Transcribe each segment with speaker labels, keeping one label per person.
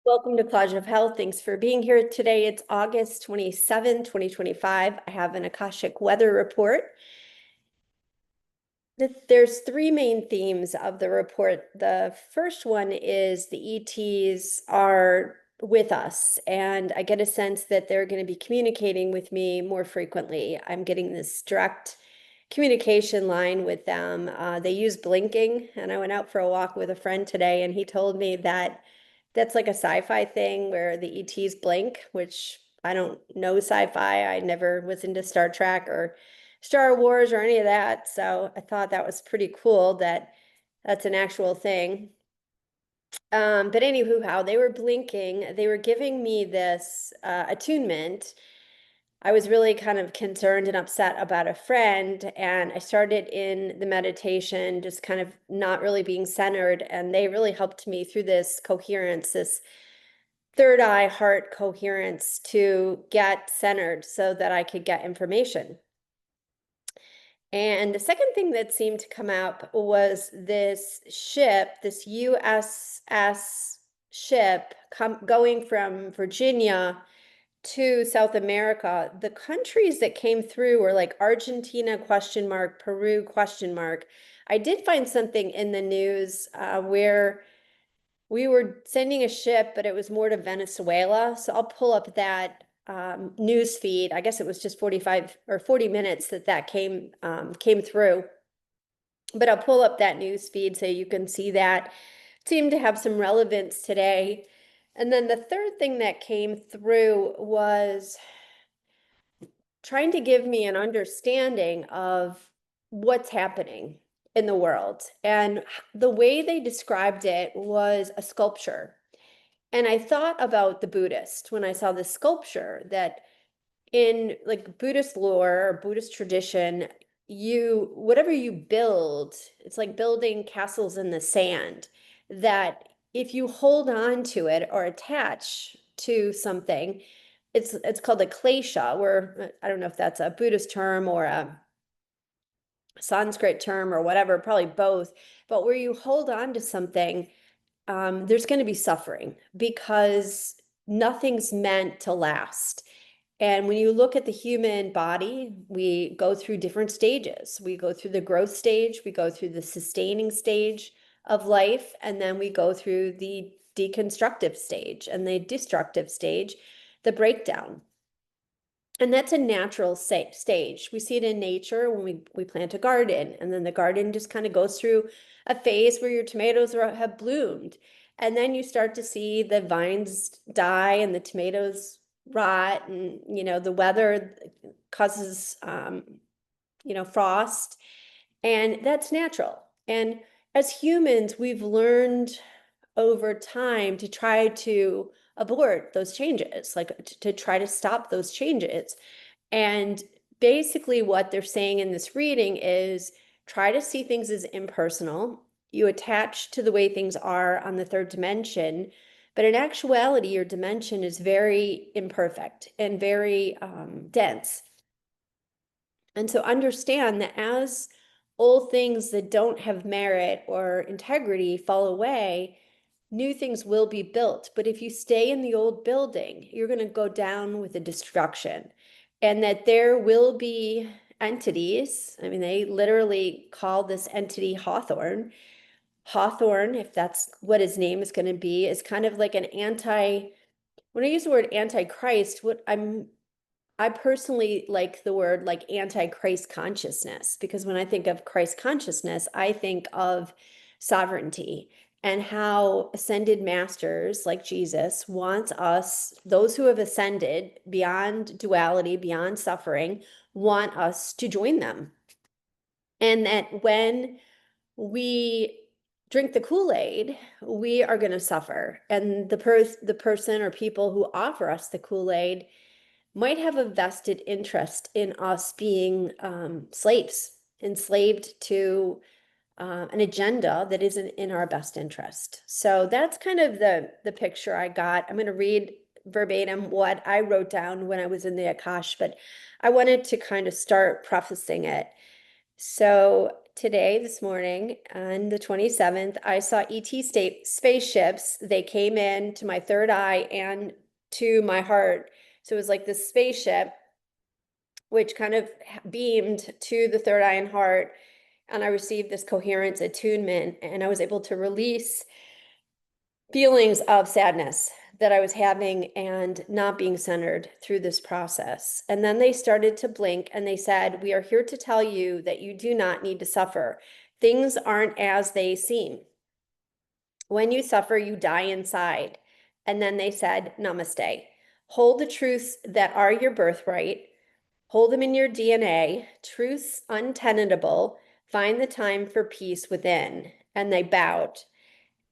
Speaker 1: Welcome to Closet of Health. Thanks for being here today. It's August 27, 2025. I have an Akashic weather report. There's three main themes of the report. The first one is the ETs are with us, and I get a sense that they're going to be communicating with me more frequently. I'm getting this direct communication line with them. They use blinking, and I went out for a walk with a friend today, and he told me that that's like a sci-fi thing where the ETs blink, which I don't know sci-fi. I never was into Star Trek or Star Wars or any of that. So I thought that was pretty cool that that's an actual thing. But anywho, how they were blinking, they were giving me this attunement. I was really kind of concerned and upset about a friend, and I started in the meditation, just kind of not really being centered, and they really helped me through this coherence, this third eye heart coherence to get centered so that I could get information. And the second thing that seemed to come up was this ship, this USS ship going from Virginia to South America. The countries that came through were like Argentina question mark, Peru question mark. I did find something in the news where we were sending a ship, but it was more to Venezuela. So I'll pull up that news feed. I guess it was just 45 or 40 minutes that came through. But I'll pull up that news feed so you can see that. It seemed to have some relevance today. And then the third thing that came through was trying to give me an understanding of what's happening in the world. And the way they described it was a sculpture. And I thought about the Buddhist when I saw this sculpture that in like Buddhist lore or Buddhist tradition, whatever you build, it's like building castles in the sand, that if you hold on to it or attach to something, it's called a klesha, where I don't know if that's a Buddhist term or a Sanskrit term or whatever, probably both, but where you hold on to something, there's going to be suffering because nothing's meant to last. And when you look at the human body, we go through different stages. We go through the growth stage, we go through the sustaining stage of life, and then we go through the deconstructive stage and the destructive stage, the breakdown. And that's a natural stage. We see it in nature when we plant a garden, and then the garden just kind of goes through a phase where your tomatoes have bloomed. And then you start to see the vines die and the tomatoes rot, and the weather causes frost, and that's natural. And as humans, we've learned over time to try to abort those changes, like to try to stop those changes. And basically what they're saying in this reading is try to see things as impersonal. You attach to the way things are on the third dimension, but in actuality, your dimension is very imperfect and very dense. And so understand that as old things that don't have merit or integrity fall away, new things will be built. But if you stay in the old building, you're going to go down with the destruction. And that there will be entities. I mean, they literally call this entity Hawthorne. Hawthorne, if that's what his name is going to be, is kind of like when I use the word antichrist, I personally like the word like anti-Christ consciousness, because when I think of Christ consciousness, I think of sovereignty and how ascended masters like Jesus wants us, those who have ascended beyond duality, beyond suffering, want us to join them. And that when we drink the Kool-Aid, we are going to suffer. And the person or people who offer us the Kool-Aid might have a vested interest in us being slaves, enslaved to an agenda that isn't in our best interest. So that's kind of the picture I got. I'm going to read verbatim what I wrote down when I was in the Akash, but I wanted to kind of start prefacing it. So today, this morning, on the 27th, I saw ET spaceships. They came in to my third eye and to my heart. So it was like this spaceship, which kind of beamed to the third eye and heart. And I received this coherence attunement, and I was able to release feelings of sadness that I was having and not being centered through this process. And then they started to blink and they said, "We are here to tell you that you do not need to suffer. Things aren't as they seem. When you suffer, you die inside." And then they said, "Namaste. Hold the truths that are your birthright. Hold them in your DNA. Truths untenable. Find the time for peace within." And they bowed.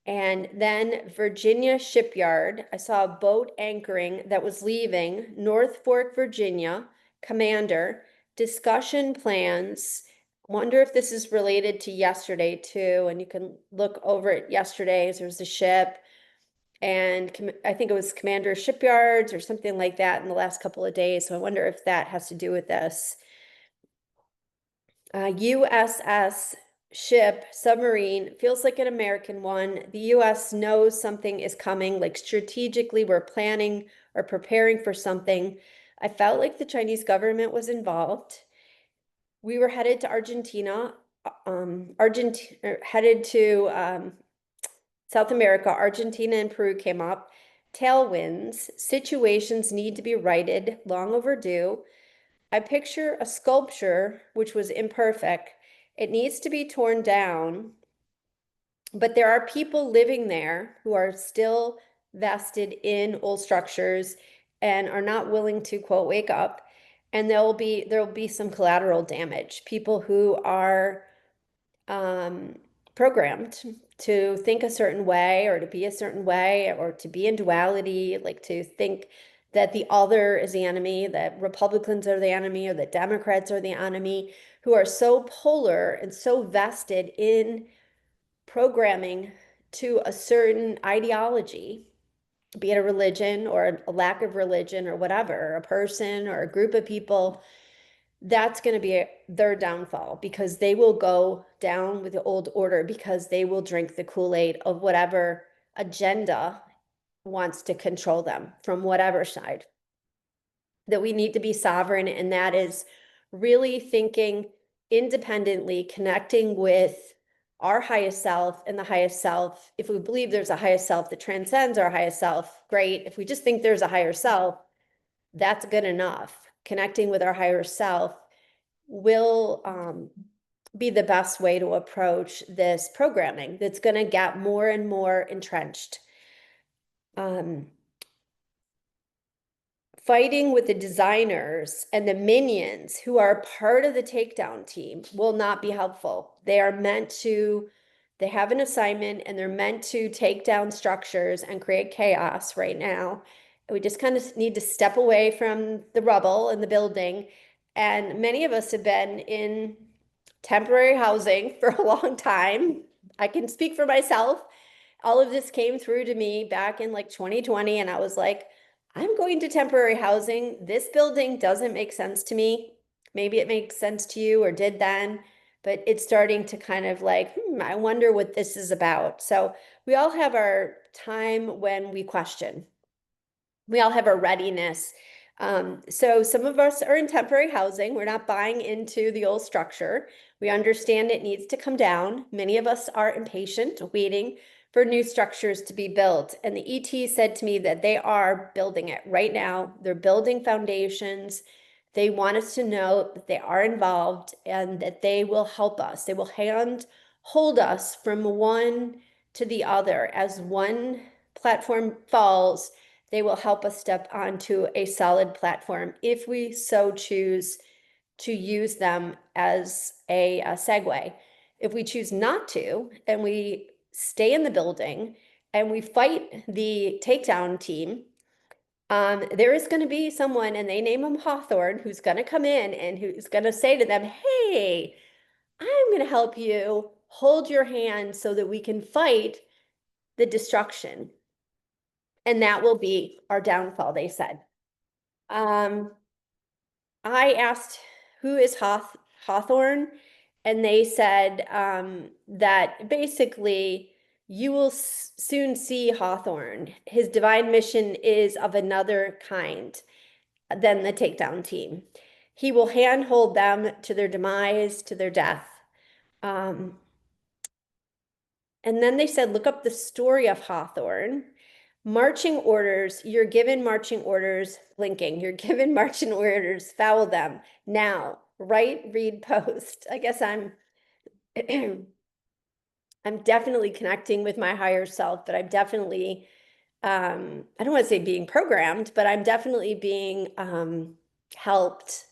Speaker 1: And then Virginia Shipyard, I saw a boat anchoring that was leaving North Fork, Virginia. Commander, discussion plans. Wonder if this is related to yesterday too. And you can look over at yesterday's. There was a ship, and I think it was Commander Shipyards or something like that in the last couple of days. So I wonder if that has to do with this. USS ship, submarine, feels like an American one. The US knows something is coming, like strategically, we're planning or preparing for something. I felt like the Chinese government was involved. We were headed to Argentina, headed to South America. Argentina and Peru came up. Tailwinds, situations need to be righted, long overdue. I picture a sculpture which was imperfect. It needs to be torn down, but there are people living there who are still vested in old structures and are not willing to, quote, wake up. And there'll be some collateral damage. People who are programmed to think a certain way or to be a certain way or to be in duality, like to think that the other is the enemy, that Republicans are the enemy or that Democrats are the enemy, who are so polar and so vested in programming to a certain ideology, be it a religion or a lack of religion or whatever, a person or a group of people. That's going to be their downfall, because they will go down with the old order, because they will drink the Kool-Aid of whatever agenda wants to control them from whatever side. That we need to be sovereign, and that is really thinking independently, connecting with our highest self and the highest self. If we believe there's a highest self that transcends our highest self, great. If we just think there's a higher self, that's good enough. Connecting with our higher self will be the best way to approach this programming that's going to get more and more entrenched. Fighting with the designers and the minions who are part of the takedown team will not be helpful. They have an assignment and they're meant to take down structures and create chaos right now. We just kind of need to step away from the rubble and the building. And many of us have been in temporary housing for a long time. I can speak for myself. All of this came through to me back in like 2020, and I was like, I'm going to temporary housing. This building doesn't make sense to me. Maybe it makes sense to you or did then, but it's starting to kind of like, I wonder what this is about. So we all have our time when we question. We all have our readiness. So some of us are in temporary housing. We're not buying into the old structure. We understand it needs to come down. Many of us are impatient, waiting for new structures to be built. And the ET said to me that they are building it right now. They're building foundations. They want us to know that they are involved and that they will help us. They will hold us from one to the other. As one platform falls, they will help us step onto a solid platform if we so choose to use them as a segue. If we choose not to, and we stay in the building and we fight the takedown team, there is going to be someone, and they name him Hawthorne, who's going to come in and who's going to say to them, hey, I'm going to help you hold your hand so that we can fight the destruction. And that will be our downfall, they said. I asked, who is Hawthorne? And they said that basically you will soon see Hawthorne. His divine mission is of another kind than the takedown team. He will handhold them to their demise, to their death. Um, and then they said, look up the story of Hawthorne. Marching orders, you're given marching orders, blinking, you're given marching orders, foul them. Now, write, read, post. I guess I'm I'm definitely connecting with my higher self, but I'm definitely I don't want to say being programmed, but I'm definitely being helped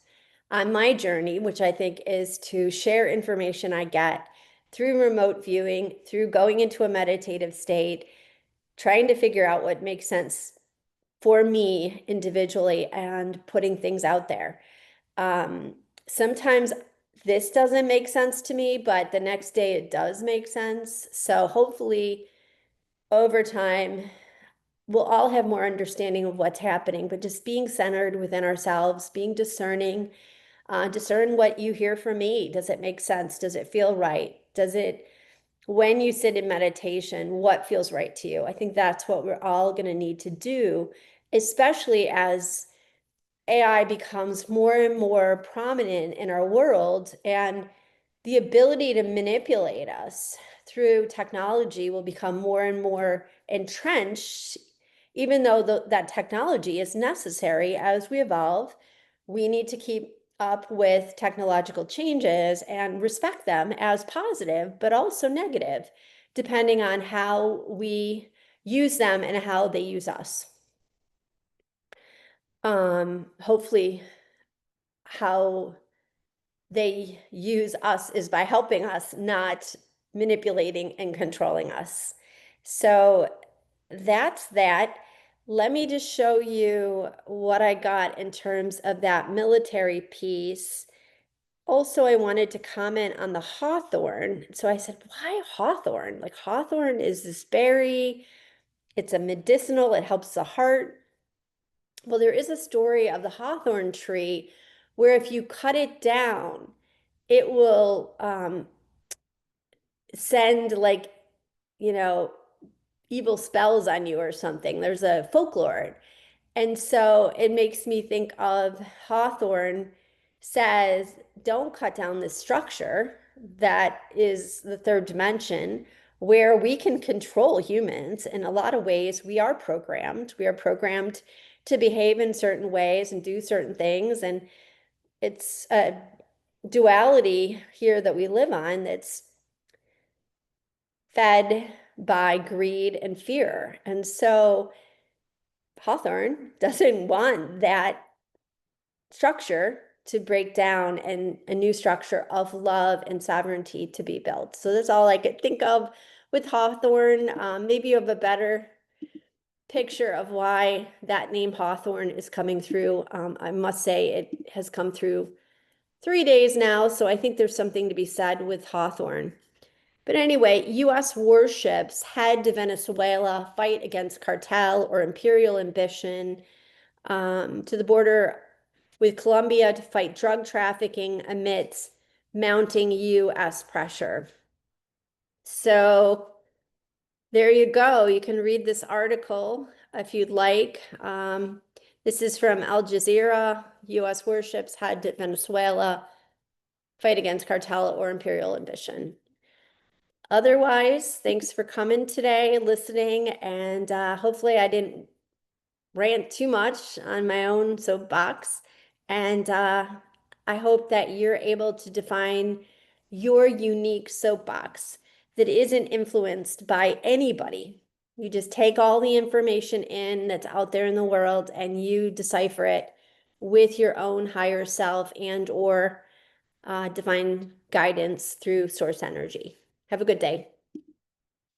Speaker 1: on my journey, which I think is to share information I get through remote viewing, through going into a meditative state, trying to figure out what makes sense for me individually and putting things out there. Um, Sometimes this doesn't make sense to me, but the next day it does make sense. So hopefully over time, we'll all have more understanding of what's happening, but just being centered within ourselves, being discerning, discern what you hear from me. Does it make sense? Does it feel right? Does it, when you sit in meditation, what feels right to you? I think that's what we're all going to need to do, especially as AI becomes more and more prominent in our world, and the ability to manipulate us through technology will become more and more entrenched, even though that technology is necessary as we evolve. We need to keep up with technological changes and respect them as positive, but also negative, depending on how we use them and how they use us. Hopefully, how they use us is by helping us, not manipulating and controlling us. So that's that. Let me just show you what I got in terms of that military piece. Also, I wanted to comment on the hawthorn. So I said, why hawthorn? Like hawthorn is this berry, it's a medicinal, it helps the heart. Well, there is a story of the hawthorn tree where if you cut it down, it will send like, you know, evil spells on you or something. There's a folklore. And so it makes me think of Hawthorne says, don't cut down this structure that is the third dimension where we can control humans. In a lot of ways, we are programmed. We are programmed to behave in certain ways and do certain things. And it's a duality here that we live on that's fed by greed and fear. And so Hawthorne doesn't want that structure to break down and a new structure of love and sovereignty to be built. So that's all I could think of with Hawthorne. Maybe you have a better picture of why that name Hawthorne is coming through. I must say it has come through 3 days now, so I think there's something to be said with Hawthorne. But anyway, U.S. warships head to Venezuela, fight against cartel or imperial ambition, to the border with Colombia to fight drug trafficking amidst mounting U.S. pressure. So there you go. You can read this article if you'd like. This is from Al Jazeera. U.S. warships head to Venezuela, fight against cartel or imperial ambition. Otherwise, thanks for coming today, listening, and hopefully I didn't rant too much on my own soapbox. And I hope that you're able to define your unique soapbox that isn't influenced by anybody. You just take all the information in that's out there in the world and you decipher it with your own higher self and or divine guidance through source energy. Have a good day.